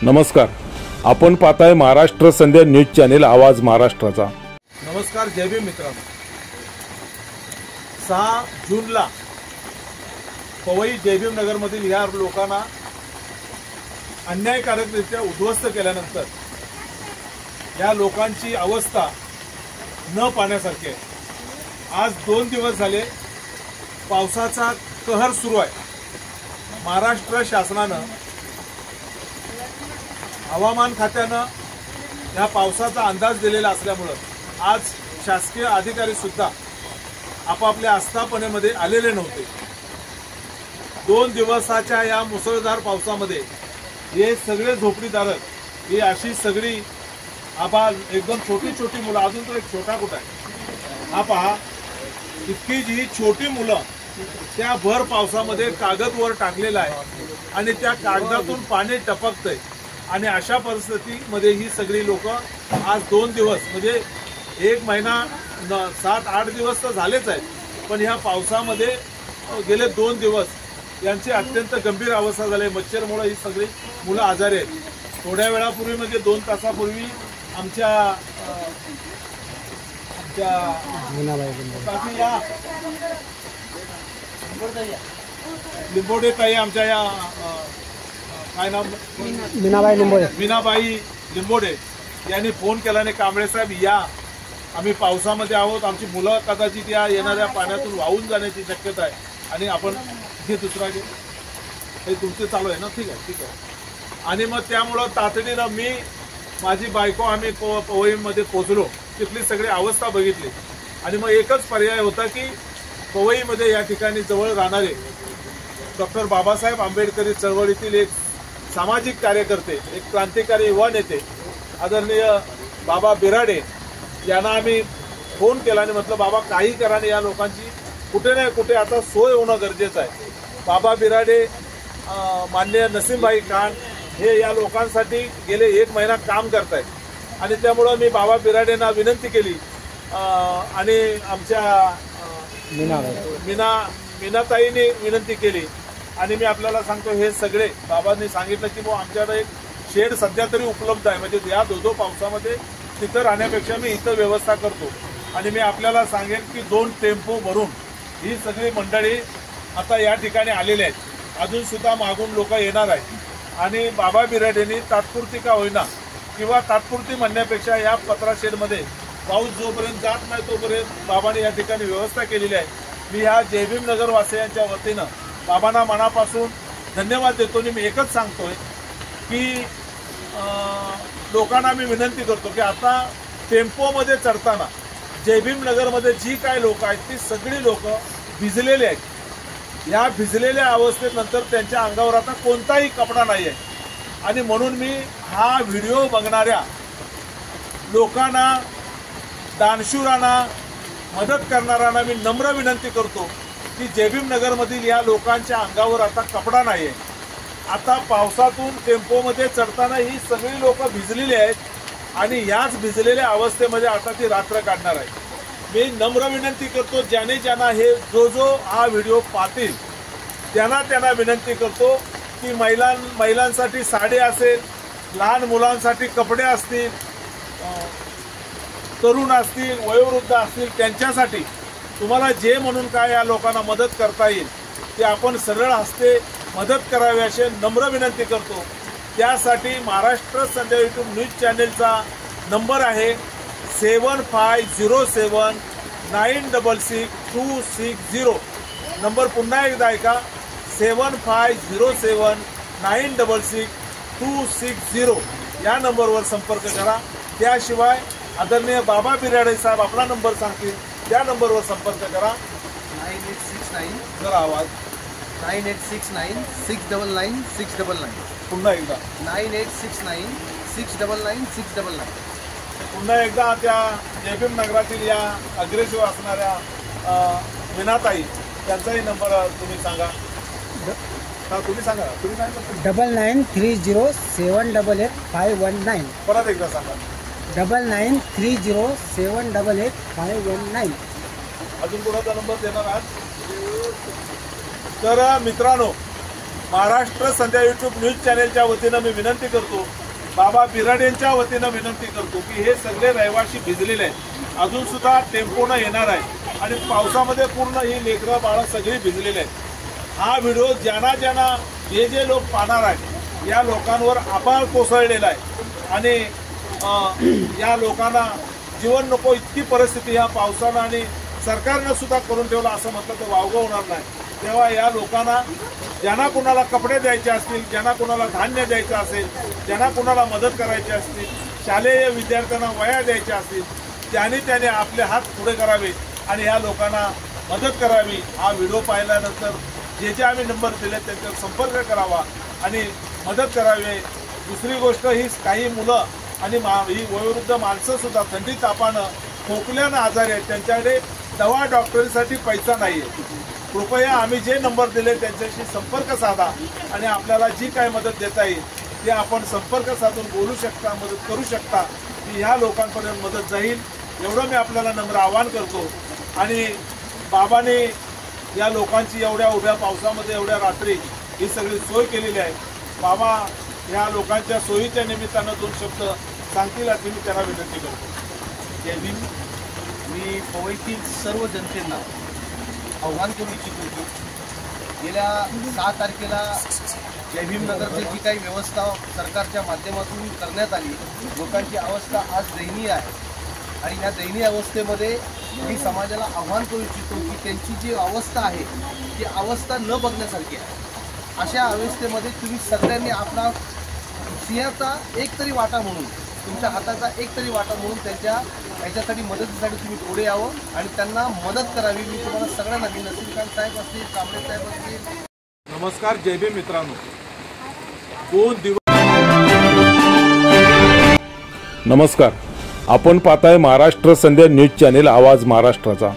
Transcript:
नमस्कार, आपण पाहताय महाराष्ट्र संध्या न्यूज चॅनेल आवाज महाराष्ट्राचा। नमस्कार, जय भीम मित्रांनो। 6 जूनला पवई जय भीम नगरमधील या लोकांना अन्यायकारकरित्या उद्ध्वस्त केल्यानंतर या लोकांची अवस्था न पाहण्यासारखी आहे। आज 2 दिवस झाले पावसाचा कहर सुरू आहे। महाराष्ट्र शासनानं हवामान खात्यानं या पावसाचा अंदाज दिलेला असल्यामुळे आज शासकीय अधिकारी सुद्धा आपापल्या आस्थापनेमध्ये आलेले नव्हते। 2 दिवसाच्या या मुसळधार पावसामध्ये हे सगळे झोपडीधारक ही अशी सगळी आबाल एकदम छोटी छोटी मुलं, अजून तो एक छोटा कुठं आहे हा पहा, इतकी जी छोटी मुलं त्या भर पावसामध्ये कागद वर टाकलेला आहे आणि त्या कागदातून पाणी टपकतंय आणि अशा परिस्थितीमध्ये ही सगळी लोक आज 2 दिवस म्हणजे 1 महिना 7-8 दिवस तर झालेच आहेत, पण ह्या पावसामध्ये गेले 2 दिवस यांची अत्यंत गंभीर अवस्था झाली। मच्छरमुळे ही सगळी मुलं आजारी आहेत। थोड्या वेळापूर्वी म्हणजे 2 तासापूर्वी आमच्या लिंबोडे ताई, आमच्या या काय नाव, मीनाबाई लिंबोडे यांनी फोन केल्याने कांबळे साहेब या, आम्ही पावसामध्ये आहोत, आमची मुलं कदाचित या येणाऱ्या पाण्यातून वाहून जाण्याची शक्यता आहे आणि आपण हे दुसरा हे तुमचे चालू आहे ना, ठीक आहे। आणि मग त्यामुळं तातडीनं मी माझी बायको आम्ही पवईमध्ये पोहोचलो, तिथली सगळी अवस्था बघितली आणि मग एकच पर्याय होता की पवईमध्ये या ठिकाणी जवळ राहणारे डॉक्टर बाबासाहेब आंबेडकरी चळवळीतील एक सामाजिक कार्यकर्ते, एक क्रांतिकारी युवा नेते आदरणीय बाबा बिराडे यांना आम्ही फोन केला आणि म्हटलं बाबा काही करा, या लोकांची कुठे ना कुठे आता सोय होणं गरजेचं आहे। बाबा बिराडे, माननीय नसीमभाई खान हे या लोकांसाठी गेले 1 महिना काम करत आहेत आणि त्यामुळं मी बाबा बिराडेंना विनंती केली आणि आमच्या मीनाताईंनी विनंती केली आणि मी आपल्याला सांगतो हे सगळे बाबांनी सांगितलं की मग आमच्याकडे एक शेड सध्या तरी उपलब्ध आहे, म्हणजे या दो पावसामध्ये तिथं राहण्यापेक्षा मी इथं व्यवस्था करतो आणि मी आपल्याला सांगेन की 2 टेम्पो भरून ही सगळी मंडळी आता या ठिकाणी आलेली आहेत। अजून सुद्धा मागून लोक येणार आहेत आणि बाबा बिराडेंनी तात्पुरती का होईना किंवा तात्पुरती म्हणण्यापेक्षा या पत्रा शेडमध्ये पाऊस जोपर्यंत जात नाही तोपर्यंत बाबांनी या ठिकाणी व्यवस्था केलेली आहे। मी ह्या जय भीम नगरवासियांच्या वतीनं बाबांना मनापासून धन्यवाद देतो आणि मी एकच सांगतोय की लोकांना मी विनंती करतो की आता टेम्पोमध्ये चढताना जय भीम नगरमध्ये जी काय लोक आहेत ती सगळी लोक भिजलेली आहेत। या भिजलेल्या अवस्थेत नंतर त्यांच्या अंगावर आता कोणताही कपडा नाही आहे आणि म्हणून मी हा व्हिडिओ बघणाऱ्या लोकांना, दानशूरांना, मदत करणाऱ्यांना मी नम्र विनंती करतो की जय भीम नगरमधील या लोकांच्या अंगावर आता कपडा नाही आहे। आता पावसातून टेम्पोमध्ये चढताना ही सगळी लोक भिजलेली आहेत आणि याच भिजलेल्या अवस्थेमध्ये आता ती रात्र काढणार आहे। मी नम्र विनंती करतो ज्यांना हे जो हा व्हिडिओ पाहतील त्यांना विनंती करतो की महिलांसाठी साडी असेल, लहान मुलांसाठी कपडे असतील, तरुण असतील, वयोवृद्ध असतील, त्यांच्यासाठी तुम्हाला जे म्हणून काय या लोकांना मदत करता येईल ते आपण सरळ हस्ते मदत करावी अशी नम्र विनंती करतो। त्यासाठी महाराष्ट्र संध्या यूट्यूब न्यूज चॅनेलचा नंबर आहे 7507966260। नंबर पुन्हा एकदा ऐका, 7507966260 या नंबरवर संपर्क करा। त्याशिवाय आदरणीय बाबा बिराडे साहेब आपला नंबर सांगतील, त्या नंबरवर संपर्क करा। 9869 जरा आवाज 9869699699 पुन्हा एकदा 9869699699 पुन्हा एकदा त्या जय भीम नगरातील या अग्रेसिव्ह असणाऱ्या मीनाताई त्यांचाही नंबर तुम्ही सांगा। तुम्ही सांगा 9930788519। परत एकदा सांगा 9930788519। अजून कोणाचा नंबर देणार आहात? तर मित्रांनो, महाराष्ट्र संध्या यूट्यूब न्यूज चॅनेलच्या वतीनं मी विनंती करतो, बाबा बिराडेंच्या वतीनं विनंती करतो की हे सगळे रहिवासी भिजलेले आहेत, अजून सुद्धा टेम्पोनं येणार आहे आणि पावसामध्ये पूर्ण ही लेकरं बाळं सगळी भिजलेली आहेत। हा व्हिडिओ ज्यांना जे लोक पाहणार आहेत या लोकांवर आभाळ कोसळलेला आहे आणि या लोकांना जीवन नको इतकी परिस्थिती ह्या पावसानं आणि सरकारनं सुद्धा करून ठेवलं असं म्हटलं तर वावगं होणार नाही। तेव्हा या लोकांना ज्यांना कुणाला कपडे द्यायचे असतील, ज्यांना कुणाला धान्य द्यायचं असेल, ज्यांना कुणाला मदत करायची असतील, शालेय विद्यार्थ्यांना वह्या द्यायच्या असतील, त्याने आपले हात पुढे करावे आणि या लोकांना मदत करावी। हा व्हिडिओ पाहिल्यानंतर जे आम्ही नंबर दिले त्यांच्यावर संपर्क करावा आणि मदत करावी। दुसरी गोष्ट ही काही मुलं आणि ही वयोवृद्ध माणसं सुद्धा थंडी तापानं खोकल्यानं आजारी आहेत, त्यांच्याकडे दवा डॉक्टरीसाठी पैसा नाही आहे। कृपया आम्ही जे नंबर दिले त्यांच्याशी संपर्क साधा आणि आपल्याला जी काही मदत देता येईल ते आपण संपर्क साधून बोलू शकता, मदत करू शकता की ह्या लोकांपर्यंत मदत जाईल, एवढं मी आपल्याला नम्र आवाहन करतो। आणि बाबाने या लोकांची एवढ्या उभ्या पावसामध्ये एवढ्या रात्री ही सगळी सोय केलेली आहे। बाबा ह्या लोकांच्या सोयीच्या निमित्तानं 2 शब्द सांगतील अशी मी त्यांना विनंती करतो। जय भीम। मी पवईतील सर्व जनतेला आव्हान करू इच्छितो की गेल्या 6 तारखेला जय भीमनगरची जी काही व्यवस्था सरकारच्या माध्यमातून करण्यात आली, लोकांची अवस्था आज दयनीय आहे आणि या दयनीय अवस्थेमध्ये मी समाजाला आव्हान करू इच्छितो की त्यांची जी अवस्था आहे ती अवस्था न बघण्यासारखी आहे। अशा अवस्थेमध्ये तुम्ही सगळ्यांनी आपला सिंहाचा एक तरी वाटा म्हणून, तुमच्या हाताचा एक तरी वाटा म्हणून ह्याच्यासाठी मदतीसाठी तुम्ही पुढे यावं आणि त्यांना मदत करावी। मी तुम्हाला सगळ्यांना नसीर खान साहेब असतील, कांबळे साहेब असतील। नमस्कार, जय भीम मित्रांनो। 2 दिवस नमस्कार, आपण पाहताय महाराष्ट्र संध्या न्यूज चॅनेल आवाज महाराष्ट्राचा।